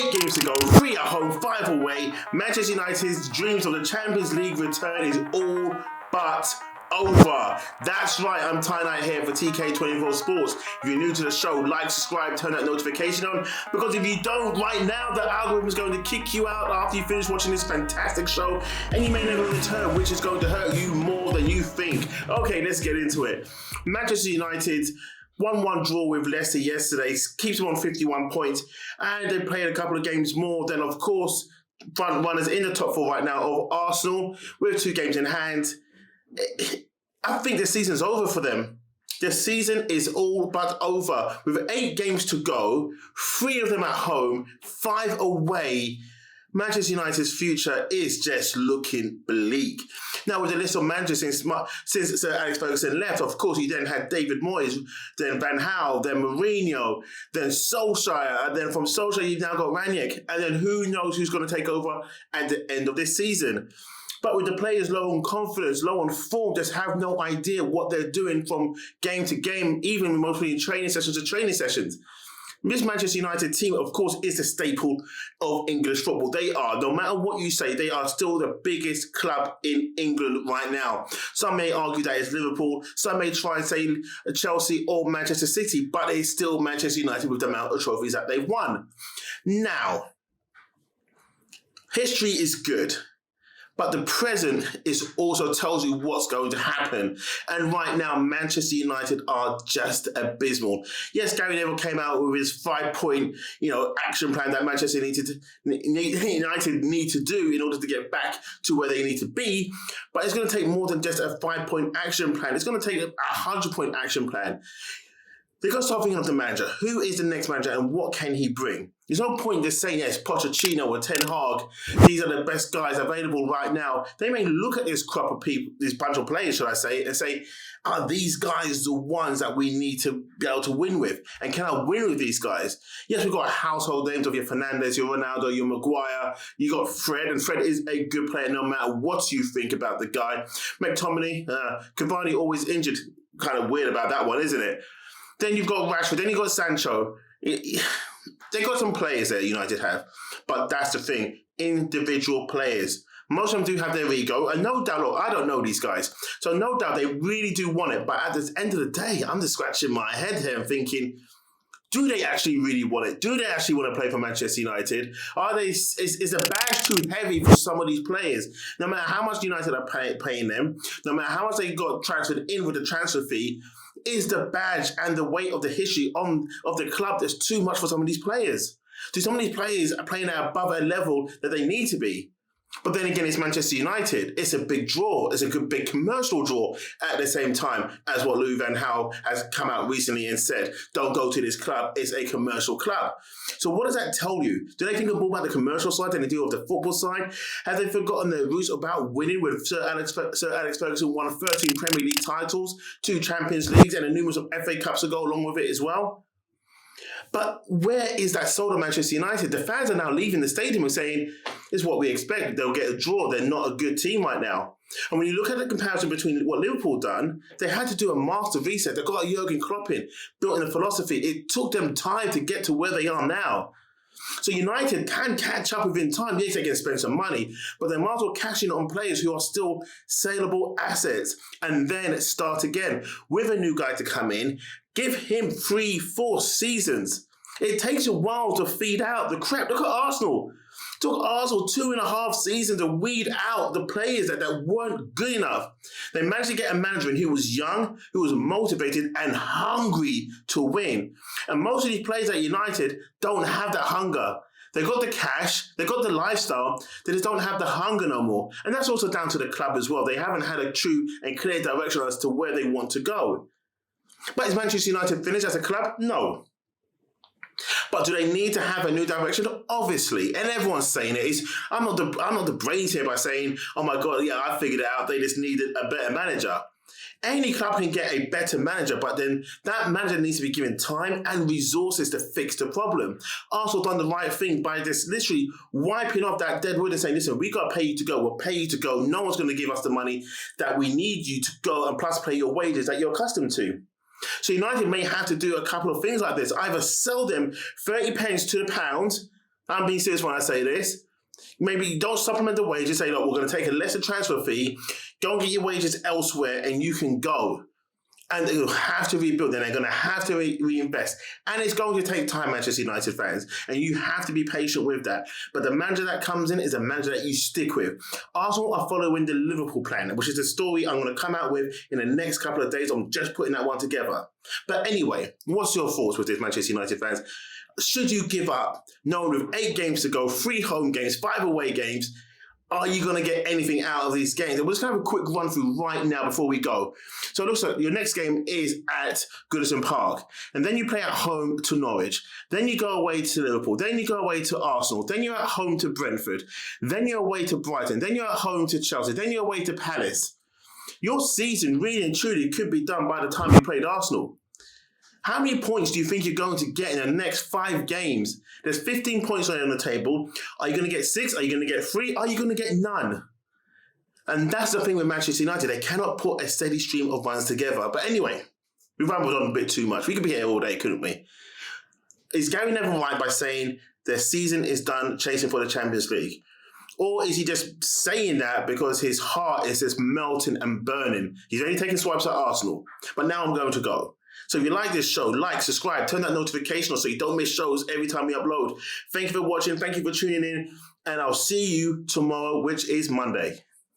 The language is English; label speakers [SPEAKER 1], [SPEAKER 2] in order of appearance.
[SPEAKER 1] 8 games to go, 3 at home, 5 away. Manchester United's dreams of the Champions League return is all but over. That's right, I'm Ty Knight here for TK24 Sports. If you're new to the show, like, subscribe, turn that notification on, because if you don't right now, the algorithm is going to kick you out after you finish watching this fantastic show, and you may never return, which is going to hurt you more than you think. Okay, let's get into it. Manchester United 1-1 draw with Leicester yesterday, keeps them on 51 points, and they played a couple of games more than, of course, front runners in the top 4 right now of Arsenal, with 2 games in hand. I think the season's over for them. The season is all but over. With 8 games to go, 3 of them at home, 5 away, Manchester United's future is just looking bleak. Now, with the list of managers since Sir Alex Ferguson left, of course, you then had David Moyes, then Van Gaal, then Mourinho, then Solskjaer, and then from Solskjaer you've now got Ranić, and then who knows who's going to take over at the end of this season. But with the players low on confidence, low on form, just have no idea what they're doing from game to game, even mostly in training sessions to training sessions. This Manchester United team, of course, is the staple of English football. They are, no matter what you say, they are still the biggest club in England right now. Some may argue that it's Liverpool, some may try and say Chelsea or Manchester City, but it's still Manchester United with the amount of trophies that they've won. Now, history is good, but the present is also tells you what's going to happen. And right now, Manchester United are just abysmal. Yes, Gary Neville came out with his 5-point, action plan that Manchester United need to do in order to get back to where they need to be. But it's going to take more than just a 5-point action plan. It's going to take a 100-point action plan. They've got to start thinking of the manager. Who is the next manager and what can he bring? There's no point in just saying, yes, Pochettino or Ten Hag, these are the best guys available right now. They may look at this crop of people, this bunch of players, should I say, and say, are these guys the ones that we need to be able to win with? And can I win with these guys? Yes, we've got household names of your Fernandes, your Ronaldo, your Maguire. You got Fred, and Fred is a good player no matter what you think about the guy. McTominay, Cavani always injured. Kind of weird about that one, isn't it? Then you've got Rashford, then you've got Sancho. They've got some players there, United have. But that's the thing, individual players. Most of them do have their ego, and no doubt, look, I don't know these guys. So no doubt they really do want it. But at the end of the day, I'm just scratching my head here and thinking, do they actually really want it? Do they actually want to play for Manchester United? Is the badge too heavy for some of these players? No matter how much United are paying them, no matter how much they got transferred in with the transfer fee, is the badge and the weight of the history of the club that's too much for some of these players? So some of these players are playing at above a level that they need to be. But then again, it's Manchester United. It's a big draw. It's a good big commercial draw at the same time as what Louis van Gaal has come out recently and said, don't go to this club. It's a commercial club. So what does that tell you? Do they think more about the commercial side than they do of the football side? Have they forgotten their roots about winning with Sir Alex Ferguson won 13 Premier League titles, 2 Champions Leagues, and a numerous of FA Cups to go along with it as well? But where is that soul of Manchester United? The fans are now leaving the stadium and saying, this is what we expect. They'll get a draw. They're not a good team right now. And when you look at the comparison between what Liverpool done, they had to do a master reset. They got a Jurgen Klopp in, built in a philosophy. It took them time to get to where they are now. So United can catch up within time. Yes, they can spend some money, but they might as well cash in on players who are still saleable assets and then start again with a new guy to come in. Give him 3-4 seasons. It takes a while to feed out the crap. Look at Arsenal. It took Arsenal 2.5 seasons to weed out the players that weren't good enough. They managed to get a manager who was young, who was motivated and hungry to win. And most of these players at United don't have that hunger. They got the cash, they got the lifestyle, they just don't have the hunger no more. And that's also down to the club as well. They haven't had a true and clear direction as to where they want to go. But is Manchester United finished as a club? No. But do they need to have a new direction? Obviously, and everyone's saying it. I'm not the brains here by saying, oh my God, yeah, I figured it out. They just needed a better manager. Any club can get a better manager, but then that manager needs to be given time and resources to fix the problem. Arsenal done the right thing by just literally wiping off that dead wood and saying, listen, we got to pay you to go. We'll pay you to go. No one's going to give us the money that we need you to go and plus pay your wages that you're accustomed to. So United may have to do a couple of things like this. Either sell them 30 pence to the pound I'm being serious when I say this. Maybe don't supplement the wages. Say, look, we're going to take a lesser transfer fee. Go and get your wages elsewhere and you can go. And they'll have to rebuild, and they're going to have to reinvest. And it's going to take time, Manchester United fans, and you have to be patient with that. But the manager that comes in is a manager that you stick with. Arsenal are following the Liverpool plan, which is the story I'm going to come out with in the next couple of days. I'm just putting that one together. But anyway, what's your thoughts with this, Manchester United fans? Should you give up, knowing with 8 games to go, 3 home games, 5 away games? Are you going to get anything out of these games? And we're just going to have a quick run through right now before we go. So it looks like your next game is at Goodison Park. And then you play at home to Norwich. Then you go away to Liverpool. Then you go away to Arsenal. Then you're at home to Brentford. Then you're away to Brighton. Then you're at home to Chelsea. Then you're away to Palace. Your season really and truly could be done by the time you played Arsenal. How many points do you think you're going to get in the next 5 games? There's 15 points on the table. Are you going to get 6? Are you going to get 3? Are you going to get none? And that's the thing with Manchester United. They cannot put a steady stream of runs together. But anyway, we rambled on a bit too much. We could be here all day, couldn't we? Is Gary Neville right by saying their season is done chasing for the Champions League? Or is he just saying that because his heart is just melting and burning? He's only taking swipes at Arsenal. But now I'm going to go. So if you like this show, like, subscribe, turn that notification on so you don't miss shows every time we upload. Thank you for watching. Thank you for tuning in. And I'll see you tomorrow, which is Monday.